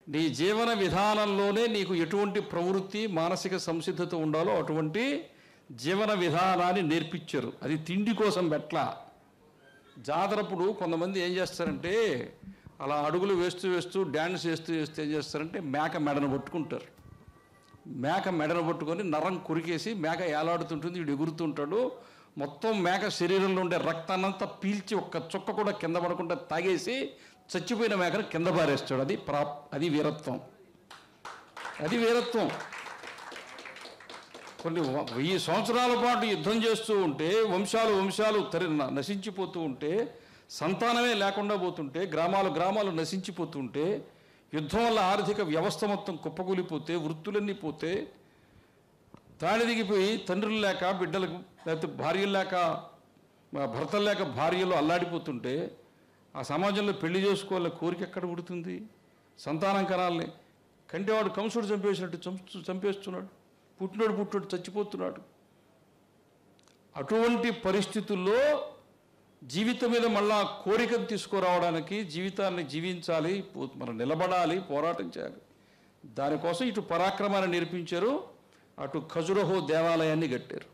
నీ జీవన విధానంలోనే నీకు ఎటువంటి ప్రవృత్తి మానసిక సంసిద్ధత ఉండాలో అటువంటి జీవన విధానాన్ని నేర్పించారు. అది తిండి కోసం పెట్ల. జాతరప్పుడు కొంతమంది ఏం చేస్తారంటే అలా అడుగులు వేస్తూ వేస్తూ డ్యాన్స్ వేస్తూ వేస్తూ ఏం చేస్తారంటే మేక మెడను పట్టుకుంటారు. మేక మెడను పట్టుకొని నరం కురికేసి మేక ఏలాడుతుంటుంది, వీడు ఎగురుతుంటాడు. మొత్తం మేక శరీరంలో ఉండే రక్తాన్నంతా పీల్చి ఒక్క చుక్క కూడా కింద పడకుండా తాగేసి చచ్చిపోయిన మేకను కింద పారేస్తాడు. అది వీరత్వం. అది వీరత్వం. కొన్ని 1000 సంవత్సరాల పాటు యుద్ధం చేస్తూ ఉంటే వంశాలు నశించిపోతూ ఉంటే, సంతానమే లేకుండా పోతుంటే, గ్రామాలు నశించిపోతూ ఉంటే, యుద్ధం వల్ల ఆర్థిక వ్యవస్థ మొత్తం కుప్పకూలిపోతే, వృత్తులన్నీ పోతే, తాళి దిగిపోయి తండ్రులు లేక బిడ్డలకు, లేకపోతే భార్యలు లేక భర్తలు లేక భార్యలు అల్లాడిపోతుంటే ఆ సమాజంలో పెళ్లి చేసుకోవాలని కోరిక ఎక్కడ పుడుతుంది? సంతానం కనాలని కంటేవాడు కంసుడు చంపేసినట్టు చంపేస్తున్నాడు. పుట్టినోడు చచ్చిపోతున్నాడు. అటువంటి పరిస్థితుల్లో జీవితం మీద మళ్ళా కోరికను తీసుకురావడానికి, జీవితాన్ని జీవించాలి, మనం నిలబడాలి, పోరాటం చేయాలి. దానికోసం ఇటు పరాక్రమాన్ని నేర్పించారు, అటు ఖజురహో దేవాలయాన్ని కట్టారు.